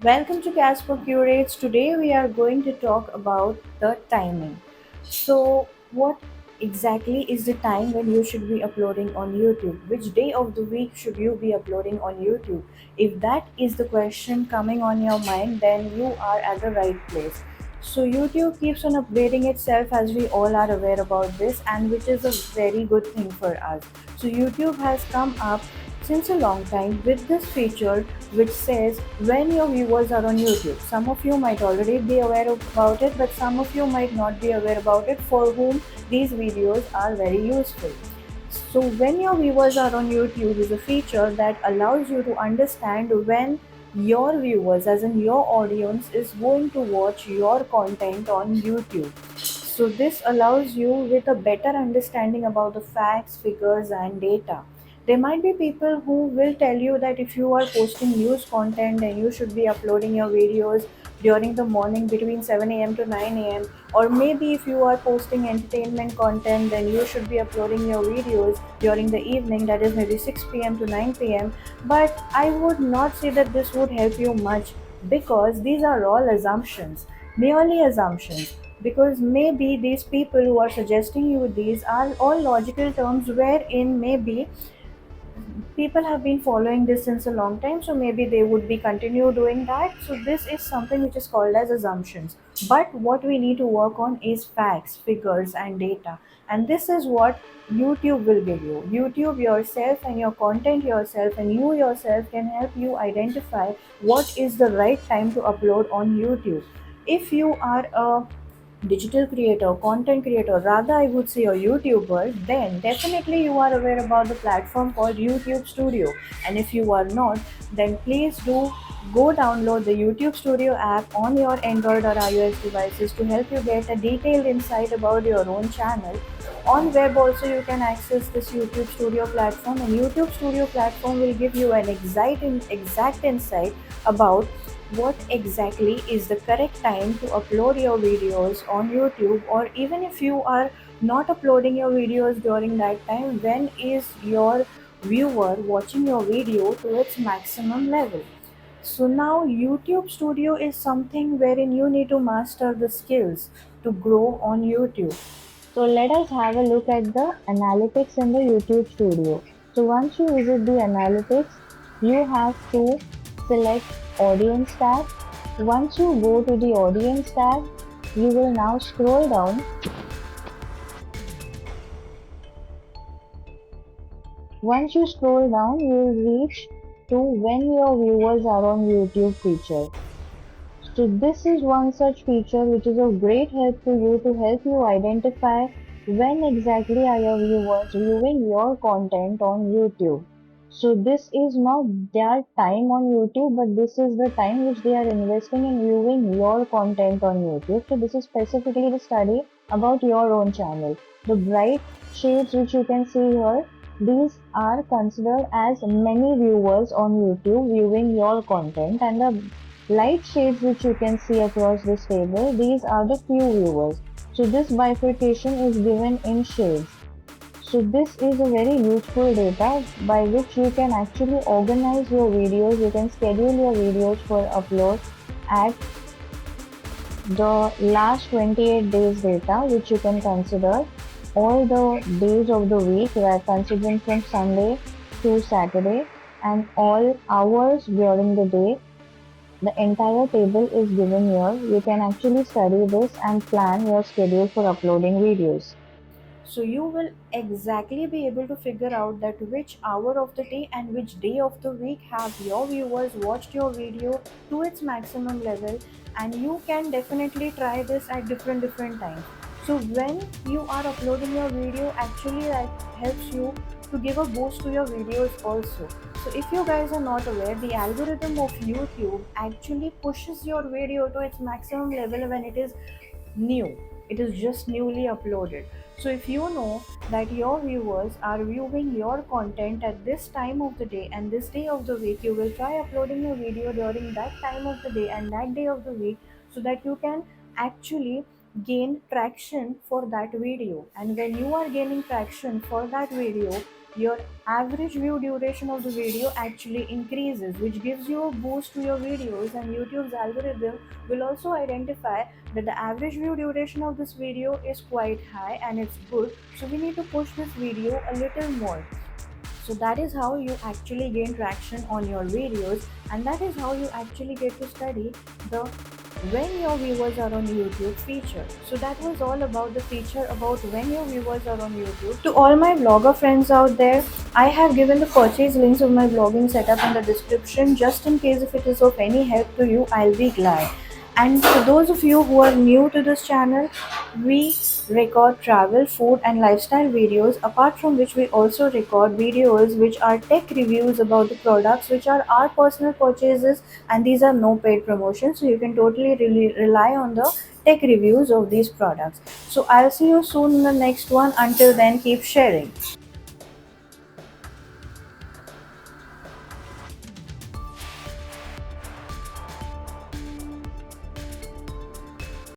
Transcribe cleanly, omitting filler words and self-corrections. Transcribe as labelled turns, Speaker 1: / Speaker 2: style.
Speaker 1: Welcome to Casper Curates. Today we are going to talk about the timing. So, what exactly is the time when you should be uploading on YouTube? Which day of the week should you be uploading on YouTube? If that is the question coming on your mind, then you are at the right place. So, YouTube keeps on updating itself as we all are aware about this, and which is a very good thing for us. So, YouTube has come up since a long time with this feature which says when your viewers are on YouTube. Some of you might already be aware about it, but some of you might not be aware about it for whom these videos are very useful. So, when your viewers are on YouTube is a feature that allows you to understand when your viewers, as in your audience, is going to watch your content on YouTube. So, this allows you with a better understanding about the facts, figures, and data. There might be people who will tell you that if you are posting news content, then you should be uploading your videos during the morning between 7 a.m. to 9 a.m. Or maybe if you are posting entertainment content, then you should be uploading your videos during the evening, that is maybe 6 p.m. to 9 p.m. But I would not say that this would help you much because these are all assumptions, merely assumptions. Because maybe these people who are suggesting you these are all logical terms wherein maybe people have been following this since a long time, so maybe they would be continue doing that. So this is something which is called as assumptions, but what we need to work on is facts, figures, and data. And this is what YouTube will give you. YouTube yourself and your content yourself and you yourself can help you identify what is the right time to upload on YouTube. If you are a digital creator, content creator, rather I would say a YouTuber, then definitely you are aware about the platform called YouTube Studio. And if you are not, then please do go download the YouTube Studio app on your Android or iOS devices to help you get a detailed insight about your own channel. On web also you can access this YouTube Studio platform, and YouTube Studio platform will give you an exact insight about what exactly is the correct time to upload your videos on YouTube. Or even if you are not uploading your videos during that time, when is your viewer watching your video to its maximum level? So now YouTube Studio is something wherein you need to master the skills to grow on YouTube.
Speaker 2: So let us have a look at the analytics in the YouTube Studio. So once you visit the analytics, you have to select audience tab. Once you go to the audience tab, you will now scroll down. Once you scroll down, you will reach to when your viewers are on YouTube feature. So this is one such feature which is of great help to you to help you identify when exactly are your viewers viewing your content on YouTube. So this is not their time on YouTube, but this is the time which they are investing in viewing your content on YouTube. So this is specifically the study about your own channel. The bright shades which you can see here, these are considered as many viewers on YouTube viewing your content, and the light shades which you can see across this table, these are the few viewers. So this bifurcation is given in shades. So this is a very useful data by which you can actually organize your videos, you can schedule your videos for upload at the last 28 days data which you can consider all the days of the week, we are considering from Sunday to Saturday, and all hours during the day. The entire table is given here. You can actually study this and plan your schedule for uploading videos.
Speaker 1: So you will exactly be able to figure out that which hour of the day and which day of the week have your viewers watched your video to its maximum level, and you can definitely try this at different times. So when you are uploading your video, actually that helps you to give a boost to your videos also. So if you guys are not aware, the algorithm of YouTube actually pushes your video to its maximum level when it is new, it is just newly uploaded. So if you know that your viewers are viewing your content at this time of the day and this day of the week, you will try uploading your video during that time of the day and that day of the week, so that you can actually gain traction for that video. And when you are gaining traction for that video, your average view duration of the video actually increases, which gives you a boost to your videos, and YouTube's algorithm will also identify that the average view duration of this video is quite high and it's good, so we need to push this video a little more. So that is how you actually gain traction on your videos, and that is how you actually get to study the when your viewers are on YouTube feature. So that was all about the feature about when your viewers are on YouTube. To all my blogger friends out there, I have given the purchase links of my blogging setup in the description, just in case if it is of any help to you, I'll be glad. And for those of you who are new to this channel, we record travel, food, and lifestyle videos, apart from which, we also record videos which are tech reviews about the products, which are our personal purchases, and these are no paid promotions. So you can totally really rely on the tech reviews of these products. So I'll see you soon in the next one. Until then, keep sharing.